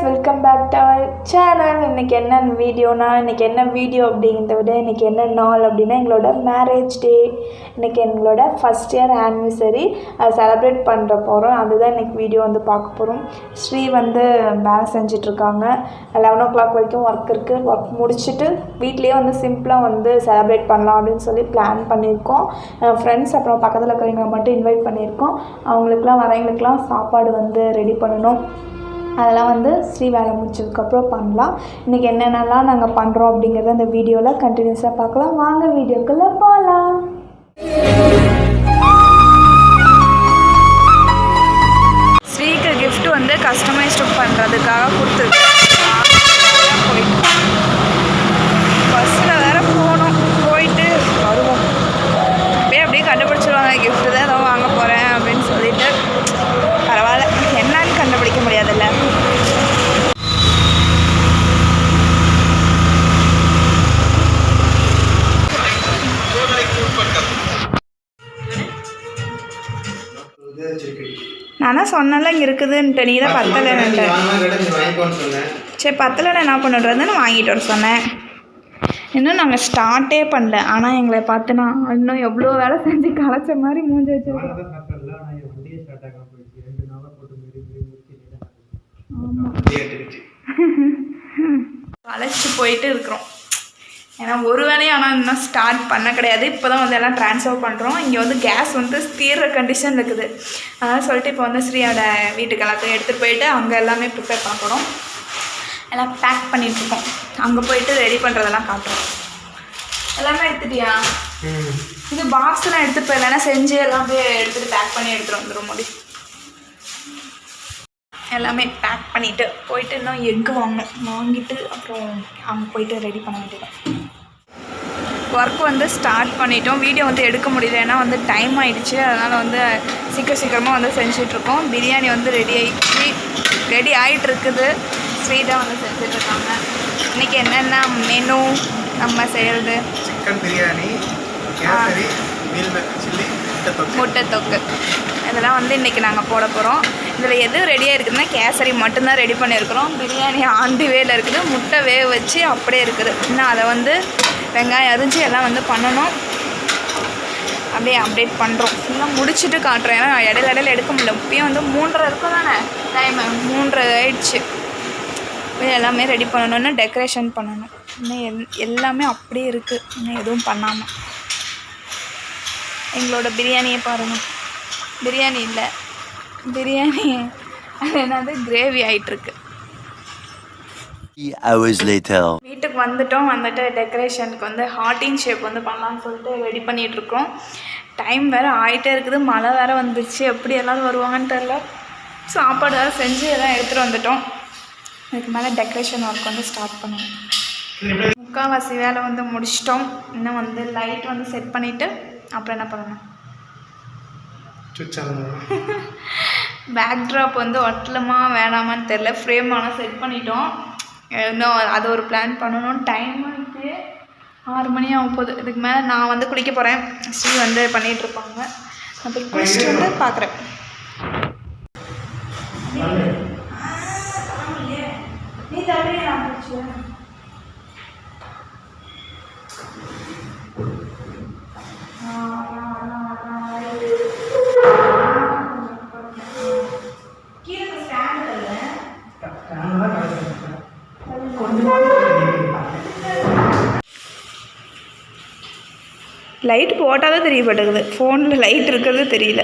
Welcome back to our channel. இன்றைக்கி என்ன வீடியோனா, இன்றைக்கி என்ன வீடியோ அப்படிங்கிறத விட இன்றைக்கி என்ன நாள் அப்படின்னா எங்களோட மேரேஜ் டே. இன்றைக்கி எங்களோட ஃபஸ்ட் இயர் ஆனிவர்சரி செலிப்ரேட் பண்ணுற போகிறோம். அதுதான் இன்றைக்கி வீடியோ வந்து பார்க்க போகிறோம். ஸ்ரீ வந்து வேலை செஞ்சிட்ருக்காங்க. 11 o'clock வரைக்கும் ஒர்க் இருக்குது. ஒர்க் முடிச்சுட்டு வீட்லேயே வந்து சிம்பிளாக வந்து செலிப்ரேட் பண்ணலாம் அப்படின்னு சொல்லி பிளான் பண்ணியிருக்கோம். ஃப்ரெண்ட்ஸ் அப்புறம் பக்கத்தில் இருக்கிறவங்க மட்டும் இன்வைட் பண்ணியிருக்கோம். அவங்களுக்குலாம் வரவங்களுக்குலாம் சாப்பாடு வந்து ரெடி பண்ணணும். அதெல்லாம் வந்து ஸ்ரீ வேலை முடிச்சதுக்கப்புறம் பண்ணலாம். இன்றைக்கி என்னென்னலாம் நாங்கள் பண்ணுறோம் அப்படிங்கிறத அந்த வீடியோவில் கண்டினியூஸாக பார்க்கலாம். வாங்க வீடியோக்குள்ளே போகலாம். ஸ்ரீக்கு கிஃப்ட் வந்து கஸ்டமைஸ்டு பண்ணுறதுக்காக கொடுத்துருக்கேன். போயிட்டு பஸ்ஸில் வேறு போகணும். போயிட்டு வருவோம். அப்படியே கண்டுபிடிச்சிருவாங்க கிஃப்ட்டு தான் ஏதோ வாங்க போகிறேன் அப்படின்னு சொல்லிட்டு. பரவாயில்ல, என்னன்னு கண்டுபிடிக்க முடியாதுல்ல. நான் தான் சொன்னல இங்கே இருக்குதுன்ட்டு, நீ தான் பத்தலைன்ட்டு. சரி பத்தலைன்னு என்ன பண்ணுறதுன்னு வாங்கிட்டு வர சொன்னேன். இன்னும் நாங்கள் ஸ்டார்ட்டே பண்ணல. ஆனால் எங்களை பார்த்துனா இன்னும் எவ்வளோ வேலை செஞ்சு களைச்ச மாதிரி மூஞ்சி வச்சுருக்கோம். களைச்சி போயிட்டு இருக்கிறோம். ஏன்னா ஒரு வேலையும் ஆனால் இன்னும் ஸ்டார்ட் பண்ண கிடையாது. இப்போ தான் வந்து எல்லாம் ட்ரான்ஸ்ஃபர் பண்ணுறோம். இங்கே வந்து கேஸ் வந்து தீர்ற கண்டிஷன் இருக்குது. அதனால் சொல்லிட்டு இப்போ வந்து ஸ்ரீயோட வீட்டுக்கு எல்லாத்தையும் எடுத்துகிட்டு போயிட்டு அங்கே எல்லாமே ப்ரிப்பேர் பண்ண போகிறோம். எல்லாம் பேக் பண்ணிகிட்ருக்கோம். அங்கே போயிட்டு ரெடி பண்ணுறதெல்லாம் காட்டுறோம். எல்லாமே எடுத்துட்டியா? இது பாக்ஸ்லாம் எடுத்துகிட்டு போயிடலன்னா செஞ்சு எல்லாம் போய் எடுத்துகிட்டு பேக் பண்ணி எடுத்துகிட்டு வந்துடும். முடி எல்லாமே பேக் பண்ணிவிட்டு போயிட்டு இன்னும் எக்கு வாங்கிட்டு அப்புறம் அங்கே போயிட்டு ரெடி பண்ண வேண்டியதான். ஒர்க் வந்து ஸ்டார்ட் பண்ணிட்டோம். வீடியோ வந்து எடுக்க முடியல, ஏன்னா வந்து டைம் ஆகிடுச்சு. அதனால் வந்து சீக்கிரமாக வந்து செஞ்சிட்ருக்கோம். பிரியாணி வந்து ரெடி ஆகிட்டுருக்குது. ஸ்வீட்டாக வந்து செஞ்சிட்ருக்காங்க. இன்றைக்கி என்னென்ன மெனு நம்ம செய்கிறது? சிக்கன் பிரியாணி, முட்டை தொக்கு, இதெல்லாம் வந்து இன்றைக்கி நாங்கள் போட போகிறோம். இதில் எது ரெடியாக இருக்குதுன்னா கேசரி மட்டும்தான் ரெடி பண்ணியிருக்கிறோம். பிரியாணி ஆண்டு வேல இருக்குது. முட்டை வேக வச்சு அப்படியே இருக்குது. இன்னும் அதை வந்து வெங்காயம் அரிஞ்சு எல்லாம் வந்து பண்ணணும். அப்படியே அப்டேட் பண்ணுறோம். ஃபுல்லாக முடிச்சுட்டு காட்டுறோம். ஏன்னா இடையில எடுக்க முடியல. இப்பயும் வந்து 3:30 இருக்கும் தானே டைமு. 3:30 ஆயிடுச்சு. எல்லாமே ரெடி பண்ணணும்னா டெக்கரேஷன் பண்ணணும். இன்னும் எல்லாமே அப்படியே இருக்குது. இன்னும் எதுவும் பண்ணாமல். எங்களோட பிரியாணியை பாருங்கள். பிரியாணி இல்லை, பிரியாணி அது என்னது கிரேவி ஆகிட்டுருக்கு. வீட்டுக்கு வந்துட்டு டெக்கரேஷனுக்கு வந்து ஹார்டின் ஷேப் வந்து பண்ணலான்னு சொல்லிட்டு ரெடி பண்ணிகிட்ருக்கோம். டைம் வேறு ஆகிட்டே இருக்குது. மழை வேறு வந்துடுச்சு. எப்படி எல்லோரும் வருவாங்கன்னு தெரில. சாப்பாடு வேறு செஞ்சு எல்லாம் எடுத்துகிட்டு வந்துட்டோம். இதுக்கு மேலே டெக்கரேஷன் ஒர்க் வந்து ஸ்டார்ட் பண்ணுவோம். முக்கால்வாசி வேலை வந்து முடிச்சிட்டோம். இன்னும் வந்து லைட் வந்து செட் பண்ணிவிட்டு அப்புறம் என்ன பண்ணணும், பேக் ட்ராப் வந்து ஒட்டலமா வேணாமான்னு தெரில. ஃப்ரேம் ஆனால் செட் பண்ணிட்டோம். இன்னும் அது ஒரு பிளான் பண்ணணும். டைம் வந்து 6 மணி ஆகும் போகுது. இதுக்கு மேலே நான் வந்து குளிக்க போகிறேன். ஸ்ரீ வந்து பண்ணிகிட்ருப்பாங்க. நான் போய் குளிச்சுட்டு வந்து பார்க்குறேன். நீ தவிர நான் குளிச்சுவேன். லைட் போட்டால் தான் தெரியப்பட்டுக்குது. ஃபோனில் லைட் இருக்கிறது தெரியல.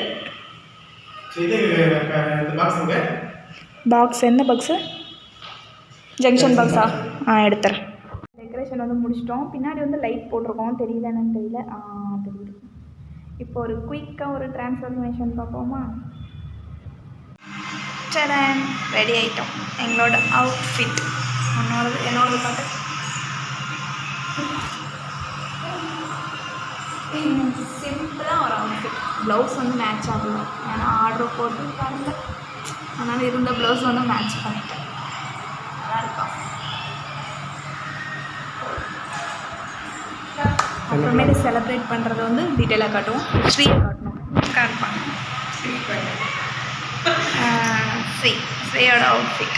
பாக்ஸ் என்ன பாக்ஸு? ஜங்ஷன் பாக்ஸா? எடுத்துறேன். டெக்கரேஷன் வந்து முடிச்சிட்டோம். பின்னாடி வந்து லைட் போட்டிருக்கோம். தெரியல என்னன்னு தெரியல. தெரியுது. இப்போ ஒரு குயிக்காக ஒரு டிரான்ஸ்ஃபர்மேஷன் பார்ப்போமா? சரி, ரெடி ஆகிட்டோம். எங்களோட அவுட்ஃபிட் என்னோடது பார்த்து சிம்பிளாக ஒரு அவுட்ஃபிட். ப்ளவுஸ் வந்து மேட்ச் ஆகல, ஏன்னா ஆர்டர் போட்டு பாருங்க. அதனால் இருந்த ப்ளவுஸ் வந்து மேட்ச் பண்ணிட்டேன். நல்லா இருக்கும். அப்புறமேட்டு செலிப்ரேட் பண்ணுறது வந்து டீட்டெயிலாக காட்டுவோம். ஸ்ரீயை காட்டணும். காட்டுப்பாங்க. ஸ்ரீயோட அவுட்ஃபிட்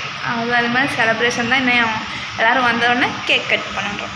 அது மாதிரி செலிப்ரேஷன் தான். இன்னும் எல்லோரும் வந்தோடனே கேக் கட் பண்ணுறோம்.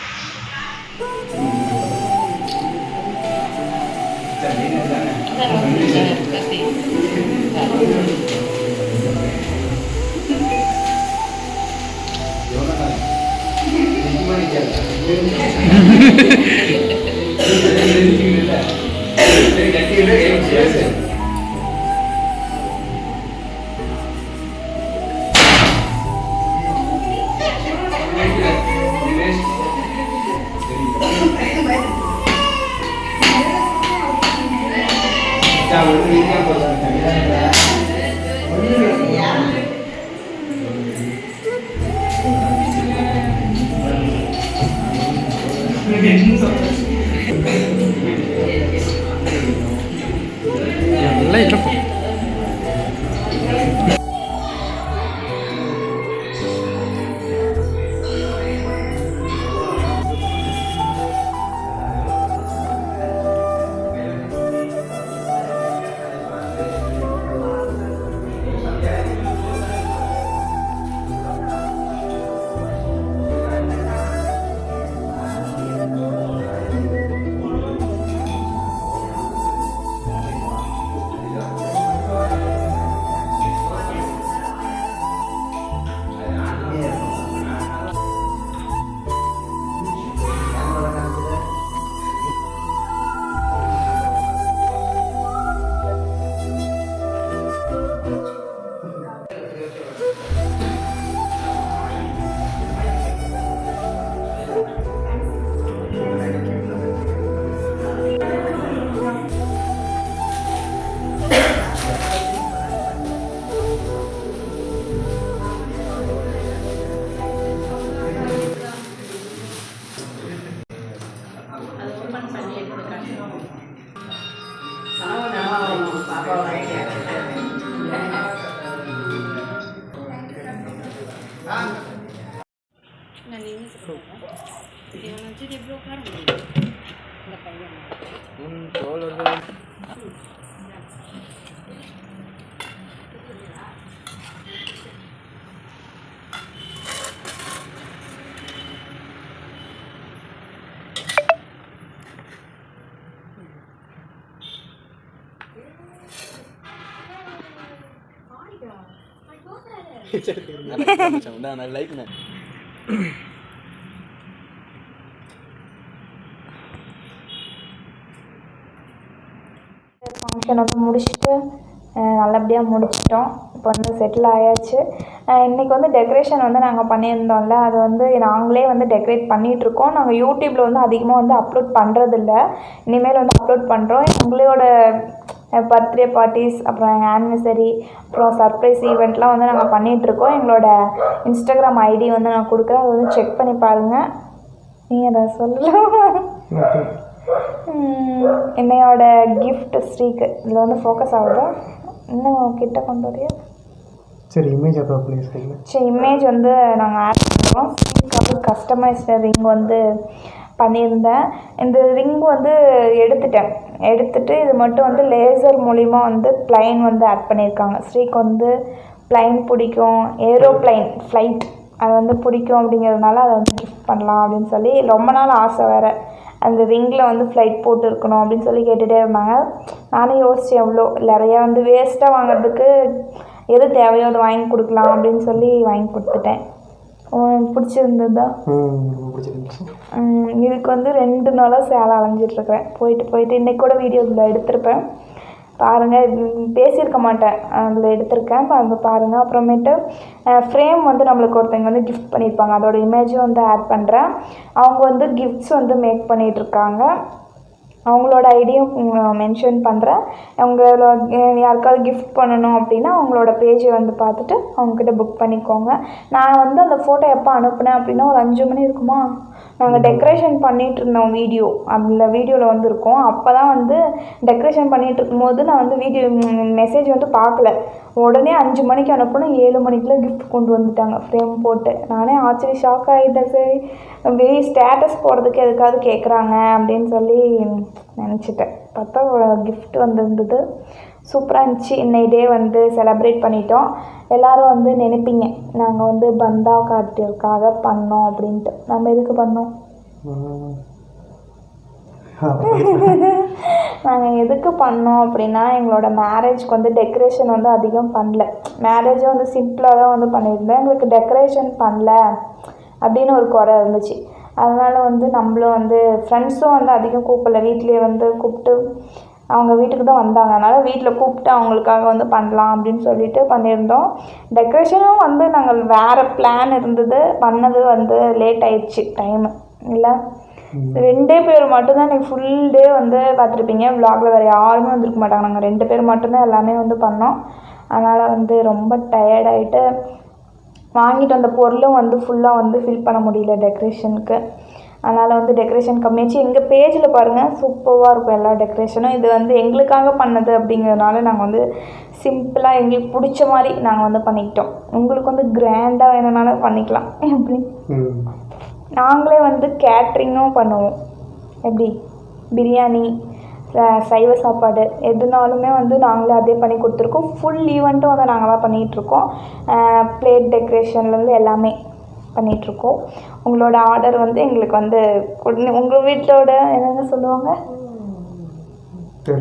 ஃபங்க்ஷன் வந்து முடிச்சுட்டு நல்லபடியாக முடிச்சிட்டோம். இப்போ வந்து செட்டில் ஆயாச்சு. இன்றைக்கி வந்து டெக்கரேஷன் வந்து நாங்கள் பண்ணியிருந்தோம்ல, அது வந்து நாங்களே வந்து டெக்கரேட் பண்ணிகிட்ருக்கோம். நாங்கள் யூடியூப்பில் வந்து அதிகமாக வந்து அப்லோட் பண்ணுறதில்ல, இனிமேல் வந்து அப்லோட் பண்ணுறோம். எங்களோட பர்த்டே பார்ட்டிஸ், அப்புறம் எங்கள் ஆனிவர்சரி, அப்புறம் சர்ப்ரைஸ் ஈவெண்ட்லாம் வந்து நாங்கள் பண்ணிகிட்ருக்கோம். எங்களோட இன்ஸ்டாகிராம் ஐடி வந்து நான் கொடுக்குறேன், அதை வந்து செக் பண்ணி பாருங்கள். நீங்கள் அதை சொல்லலாம். என்னையோட கிஃப்ட் ஸ்ரீக்கு இதில் வந்து ஃபோக்கஸ் ஆகுதா, இன்னும் கிட்ட கொண்டு வரையா? சரி, இமேஜ் அப்புறம் ப்ளீஸ். சரி, இமேஜ் வந்து நாங்கள் ஆட் பண்ணுறோம். ஸ்ரீக்காக கஸ்டமைஸ்டு ரிங் வந்து பண்ணியிருந்தேன். இந்த ரிங் வந்து எடுத்துட்டு இது மட்டும் வந்து லேசர் மூலிமா வந்து ப்ளைன் வந்து ஆட் பண்ணியிருக்காங்க. ஸ்ரீக்கு வந்து ப்ளைன் பிடிக்கும், ஏரோப்ளைன் ஃப்ளைட் அது வந்து பிடிக்கும். அப்படிங்கிறதுனால அதை வந்து கிஃப்ட் பண்ணலாம் அப்படின்னு சொல்லி ரொம்ப நாள் ஆசை வேறு. அந்த ரிங்கில் வந்து ஃப்ளைட் போட்டு இருக்கணும் அப்படின்னு சொல்லி கேட்டுகிட்டே இருந்தாங்க. நானும் யோசித்தேன், எவ்வளோ நிறையா வந்து வேஸ்ட்டாக வாங்குறதுக்கு எது தேவையோ அதை வாங்கி கொடுக்கலாம் அப்படின்னு சொல்லி வாங்கி கொடுத்துட்டேன். பிடிச்சிருந்ததா? இதுக்கு வந்து 2 நாளாக சேலை அலைஞ்சிட்ருக்கிறேன். போயிட்டு இன்றைக்கி கூட வீடியோ இதில் எடுத்திருப்பேன் பாருங்கள். பேசியிருக்க மாட்டேன், அதில் எடுத்திருக்கேன் பாருங்கள். அப்புறமேட்டு ஃப்ரேம் வந்து நம்மளுக்கு ஒருத்தங்க வந்து கிஃப்ட் பண்ணியிருப்பாங்க, அதோட இமேஜும் வந்து ஆட் பண்ணுறேன். அவங்க வந்து கிஃப்ட்ஸ் வந்து மேக் பண்ணிகிட்ருக்காங்க. அவங்களோட ஐடியும் மென்ஷன் பண்ணுறேன். அவங்களோட யாருக்காவது கிஃப்ட் பண்ணணும் அப்படின்னா அவங்களோட பேஜை வந்து பார்த்துட்டு அவங்கக்கிட்ட புக் பண்ணிக்கோங்க. நான் வந்து அந்த ஃபோட்டோ எப்போ அனுப்புனேன் அப்படின்னா ஒரு 5 மணி இருக்குமா, நாங்கள் டெக்கரேஷன் பண்ணிகிட்டு இருந்தோம். அதில் வீடியோவில் வந்து இருக்கும். அப்போ தான் வந்து டெக்கரேஷன் பண்ணிகிட்டு இருக்கும்போது நான் வந்து மெசேஜ் வந்து பார்க்கல. உடனே 5 மணிக்கு அனுப்புனேன், 7 மணிக்குள்ளே கிஃப்ட் கொண்டு வந்துட்டாங்க ஃப்ரேம் போட்டு. நானே ஆச்சரிய ஷாக் ஆகிட்டேன். சரி ஸ்டேட்டஸ் போடுறதுக்கு எதுக்காவது கேட்குறாங்க அப்படின்னு சொல்லி நினச்சிட்டேன். பார்த்தா கிஃப்ட் வந்துருந்தது. சூப்பராக இருந்துச்சு. இன்னைக்கு டே வந்து செலப்ரேட் பண்ணிட்டோம். எல்லோரும் வந்து நினைப்பீங்க நாங்கள் வந்து பந்தா காட்டுறதுக்காக பண்ணோம் அப்படின்ட்டு. நம்ம எதுக்கு பண்ணோம்? நாங்கள் எதுக்கு பண்ணோம் அப்படின்னா, எங்களோட மேரேஜ்க்கு வந்து டெக்கரேஷன் வந்து அதிகம் பண்ணல. மேரேஜும் வந்து சிம்பிளாக தான் வந்து பண்ணியிருந்தேன். எங்களுக்கு டெக்கரேஷன் பண்ணல அப்படின்னு ஒரு குறை இருந்துச்சு. அதனால் வந்து நம்மளும் வந்து ஃப்ரெண்ட்ஸும் வந்து அதிகம் கூப்பிடல. வீட்டிலே வந்து கூப்பிட்டு அவங்க வீட்டுக்கு தான் வந்தாங்க. அதனால் வீட்டில் கூப்பிட்டு அவங்களுக்காக வந்து பண்ணலாம் அப்படின்னு சொல்லிட்டு பண்ணியிருந்தோம். டெக்கரேஷனும் வந்து நாங்கள் வேறு பிளான் இருந்தது, பண்ணது வந்து லேட் ஆயிடுச்சு டைமு. இல்லை 2 பேர் மட்டும்தான் இன்றைக்கி ஃபுல் டே வந்து பார்த்துருப்பீங்க. விலாகில் வேறு யாருமே வந்துருக்க மாட்டாங்க. நாங்கள் 2 பேர் மட்டும்தான் எல்லாமே வந்து பண்ணோம். அதனால் வந்து ரொம்ப டயர்டாகிட்டு வாங்கிட்டு வந்த பொருளும் வந்து ஃபுல்லாக வந்து ஃபில் பண்ண முடியல டெக்கரேஷனுக்கு. அதனால் வந்து டெக்கரேஷன் கம்மியாச்சு. எங்கள் பேஜில் பாருங்கள் சூப்பராக இருக்கும் எல்லா டெக்கரேஷனும். இது வந்து எங்களுக்காக பண்ணது அப்படிங்கிறதுனால நாங்கள் வந்து சிம்பிளாக எங்களுக்கு பிடிச்ச மாதிரி நாங்கள் வந்து பண்ணிக்கிட்டோம். உங்களுக்கு வந்து கிராண்டாக வேணும்னாலும் பண்ணிக்கலாம். எப்படி நாங்களே வந்து கேட்ரிங்கும் பண்ணுவோம். எப்படி பிரியாணி, சைவ சாப்பாடு எதுனாலுமே வந்து நாங்களே அதே பண்ணி கொடுத்துருக்கோம். ஃபுல் ஈவெண்ட்டும் வந்து நாங்கள் தான் பண்ணிகிட்ருக்கோம். பிளேட் டெக்கரேஷன்லேருந்து எல்லாமே பண்ணிகிட்ருக்கோம். உங்களோட ஆர்டர் வந்து எங்களுக்கு வந்து உங்கள் வீட்டோட என்னென்ன சொல்லுவாங்க,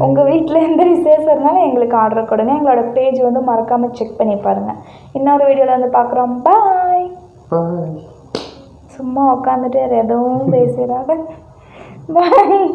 உங்கள் வீட்டில் எந்த விசேஷம் இருந்தாலும் எங்களுக்கு ஆர்டர் கொடுங்க. எங்களோட பேஜ் வந்து மறக்காமல் செக் பண்ணி பாருங்கள். இன்னொரு வீடியோவில் வந்து பார்க்குறோம். பாய். பாய். சும்மா உட்காந்துட்டு எதுவும் பேசுகிறாங்க. பாய்.